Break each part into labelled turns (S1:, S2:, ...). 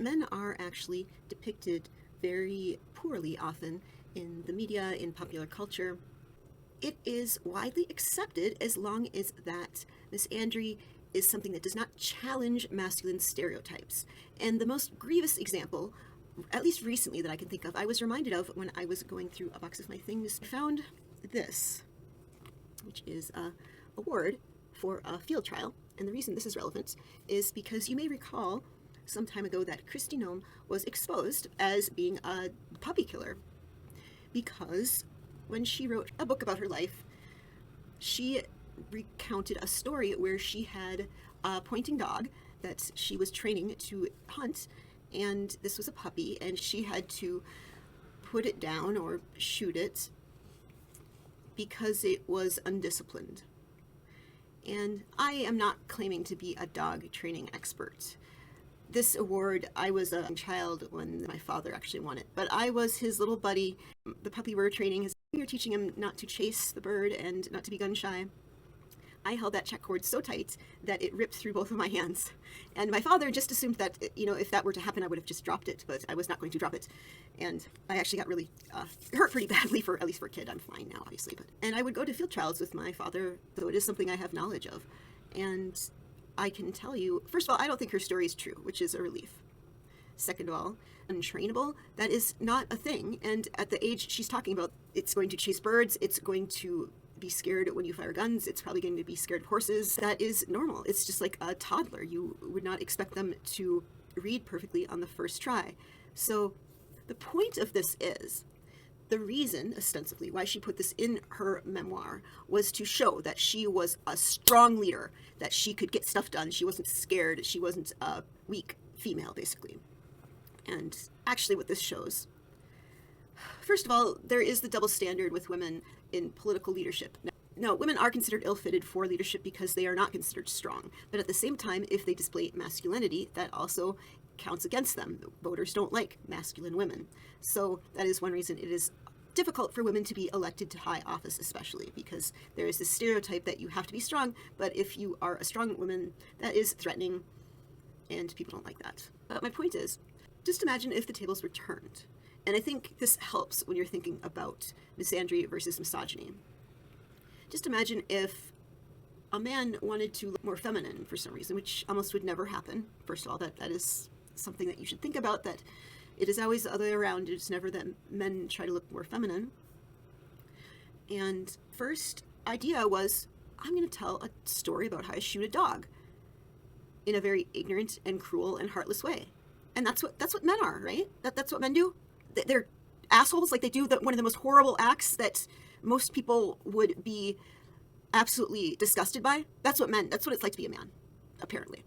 S1: men are actually depicted very poorly often in the media, in popular culture. It is widely accepted as long as that misandry is something that does not challenge masculine stereotypes. And the most grievous example, at least recently that I can think of, I was reminded of when I was going through a box of my things, I found this, which is a award for a field trial. And the reason this is relevant is because you may recall some time ago that Kristi Noem was exposed as being a puppy killer, because when she wrote a book about her life, she recounted a story where she had a pointing dog that she was training to hunt, and this was a puppy, and she had to put it down or shoot it because it was undisciplined. And I am not claiming to be a dog training expert. This award, I was a child when my father actually won it, but I was his little buddy. The puppy we were training, we were teaching him not to chase the bird and not to be gun shy. I held that check cord so tight that it ripped through both of my hands. And my father just assumed that, if that were to happen, I would have just dropped it, but I was not going to drop it. And I actually got really hurt pretty badly, at least for a kid. I'm fine now, obviously. And I would go to field trials with my father, though it is something I have knowledge of. And I can tell you, first of all, I don't think her story is true, which is a relief. Second of all, untrainable, that is not a thing. And at the age she's talking about, it's going to chase birds, it's going to be scared when you fire guns, it's probably going to be scared of horses. That is normal. It's just like a toddler. You would not expect them to read perfectly on the first try. So the point of this is, the reason, ostensibly, why she put this in her memoir was to show that she was a strong leader, that she could get stuff done, she wasn't scared, she wasn't a weak female, basically. And actually what this shows, first of all, there is the double standard with women in political leadership. No, women are considered ill-fitted for leadership because they are not considered strong. But at the same time, if they display masculinity, that also counts against them. Voters don't like masculine women. So that is one reason it is difficult for women to be elected to high office, especially because there is this stereotype that you have to be strong, but if you are a strong woman, that is threatening, and people don't like that. But my point is, just imagine if the tables were turned. And I think this helps when you're thinking about misandry versus misogyny. Just imagine if a man wanted to look more feminine for some reason, which almost would never happen. First of all, that is something that you should think about, that it is always the other way around. It's never that men try to look more feminine. And first idea was, I'm going to tell a story about how I shoot a dog in a very ignorant and cruel and heartless way. And that's what men are, right? That's what men do. They're assholes. Like, they do one of the most horrible acts that most people would be absolutely disgusted by. That's what it's like to be a man, apparently.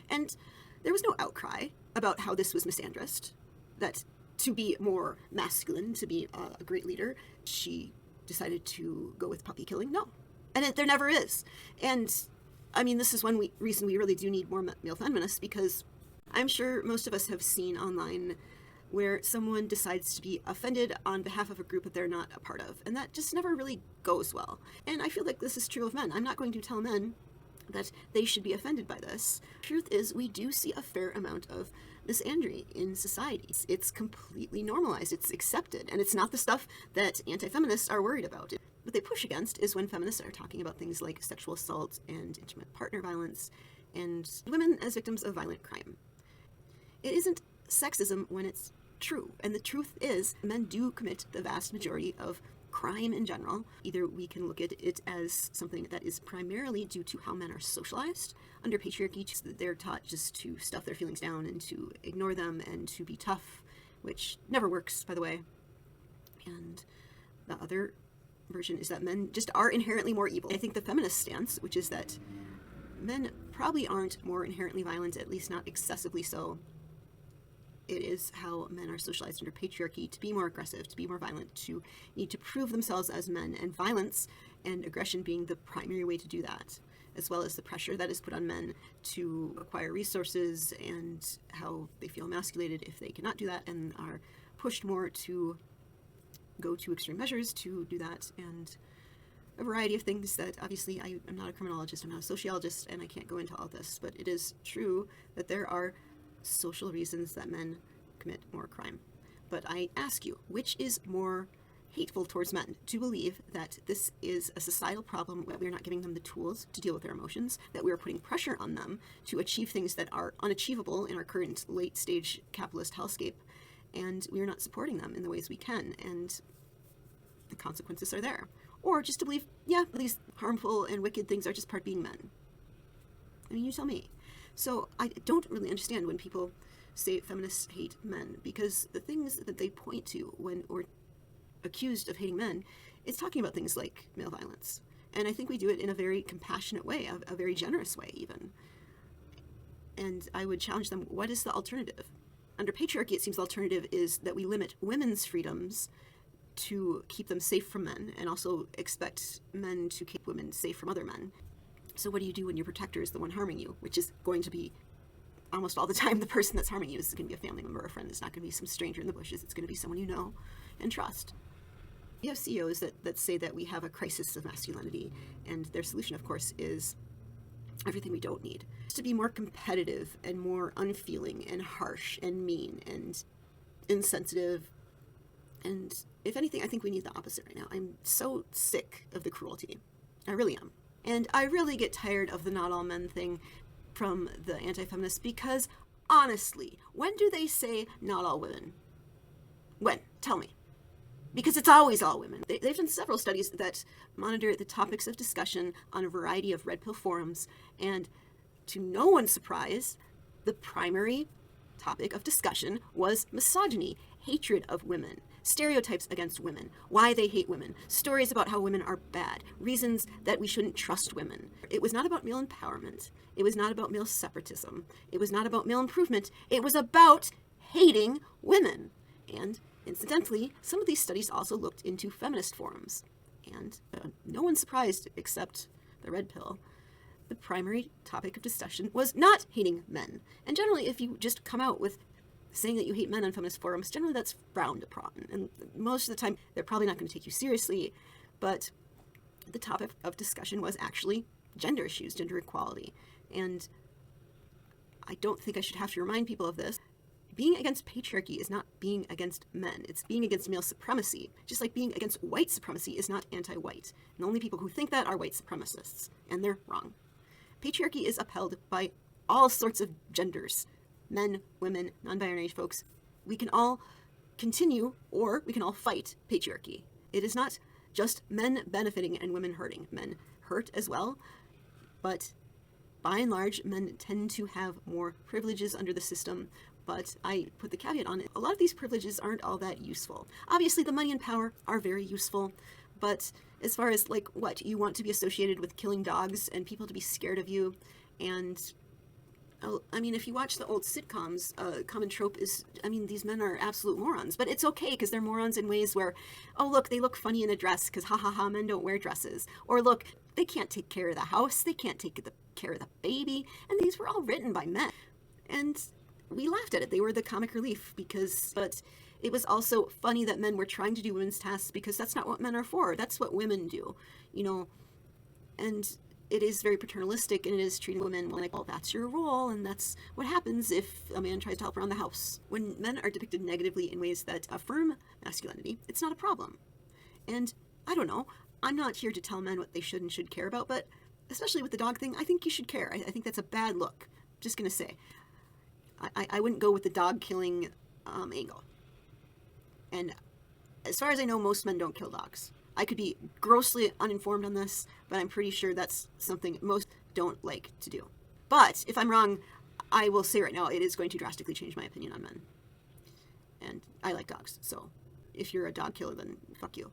S1: And there was no outcry about how this was misandrist, that to be more masculine, to be a great leader, she decided to go with puppy killing. No. And there never is. And I mean, this is one reason we really do need more male feminists, because I'm sure most of us have seen online where someone decides to be offended on behalf of a group that they're not a part of. And that just never really goes well. And I feel like this is true of men. I'm not going to tell men that they should be offended by this. Truth is, we do see a fair amount of misandry in society. It's completely normalized, it's accepted, and it's not the stuff that anti-feminists are worried about. What they push against is when feminists are talking about things like sexual assault and intimate partner violence and women as victims of violent crime. It isn't sexism when it's true, and the truth is men do commit the vast majority of crime in general. Either we can look at it as something that is primarily due to how men are socialized under patriarchy. They're taught just to stuff their feelings down and to ignore them and to be tough, which never works, by the way. And the other version is that men just are inherently more evil. I think the feminist stance, which is that men probably aren't more inherently violent, at least not excessively so. It is how men are socialized under patriarchy to be more aggressive, to be more violent, to need to prove themselves as men, and violence and aggression being the primary way to do that, as well as the pressure that is put on men to acquire resources and how they feel emasculated if they cannot do that and are pushed more to go to extreme measures to do that, and a variety of things that obviously I'm not a criminologist, I'm not a sociologist, and I can't go into all this, but it is true that there are social reasons that men commit more crime. But I ask you, which is more hateful towards men? To believe that this is a societal problem, that we're not giving them the tools to deal with their emotions, that we're putting pressure on them to achieve things that are unachievable in our current late-stage capitalist hellscape, and we're not supporting them in the ways we can, and the consequences are there. Or just to believe, yeah, these harmful and wicked things are just part of being men. I mean, you tell me. So I don't really understand when people say feminists hate men, because the things that they point to when we're accused of hating men is talking about things like male violence. And I think we do it in a very compassionate way, a very generous way even. And I would challenge them, what is the alternative? Under patriarchy, it seems the alternative is that we limit women's freedoms to keep them safe from men, and also expect men to keep women safe from other men. So what do you do when your protector is the one harming you, which is going to be almost all the time the person that's harming you is going to be a family member or a friend. It's not going to be some stranger in the bushes. It's going to be someone you know and trust. We have CEOs that say that we have a crisis of masculinity, and their solution, of course, is everything we don't need. It's to be more competitive and more unfeeling and harsh and mean and insensitive. And if anything, I think we need the opposite right now. I'm so sick of the cruelty. I really am. And I really get tired of the not all men thing from the anti-feminists, because honestly, when do they say not all women? When? Tell me. Because it's always all women. They've done several studies that monitor the topics of discussion on a variety of red pill forums, and to no one's surprise, the primary topic of discussion was misogyny, hatred of women, stereotypes against women, why they hate women, stories about how women are bad, reasons that we shouldn't trust women. It was not about male empowerment. It was not about male separatism. It was not about male improvement. It was about hating women. And incidentally, some of these studies also looked into feminist forums. And no one's surprised except the red pill. The primary topic of discussion was not hating men. And generally, if you just come out with saying that you hate men on feminist forums, generally that's frowned upon. And most of the time, they're probably not going to take you seriously. But the topic of discussion was actually gender issues, gender equality. And I don't think I should have to remind people of this. Being against patriarchy is not being against men. It's being against male supremacy. Just like being against white supremacy is not anti-white. And the only people who think that are white supremacists. And they're wrong. Patriarchy is upheld by all sorts of genders. Men, women, non-binary folks. We can all continue, or we can all fight patriarchy. It is not just men benefiting and women hurting. Men hurt as well, but by and large, men tend to have more privileges under the system. But I put the caveat on it. A lot of these privileges aren't all that useful. Obviously, the money and power are very useful, but as far as, like, what? You want to be associated with killing dogs and people to be scared of you, and I mean, if you watch the old sitcoms, common trope is, I mean, these men are absolute morons, but it's okay because they're morons in ways where, oh, look, they look funny in a dress because ha ha ha, men don't wear dresses. Or look, they can't take care of the house, they can't take care of the baby, and these were all written by men. And we laughed at it. They were the comic relief but it was also funny that men were trying to do women's tasks because that's not what men are for. That's what women do, you know, and it is very paternalistic, and it is treating women like, well, that's your role, and that's what happens if a man tries to help around the house. When men are depicted negatively in ways that affirm masculinity, it's not a problem. And I don't know, I'm not here to tell men what they should and should care about, but especially with the dog thing, I think you should care. I think that's a bad look. Just gonna say. I wouldn't go with the dog killing angle. And as far as I know, most men don't kill dogs. I could be grossly uninformed on this, but I'm pretty sure that's something most don't like to do. But if I'm wrong, I will say right now, it is going to drastically change my opinion on men. And I like dogs, so if you're a dog killer, then fuck you.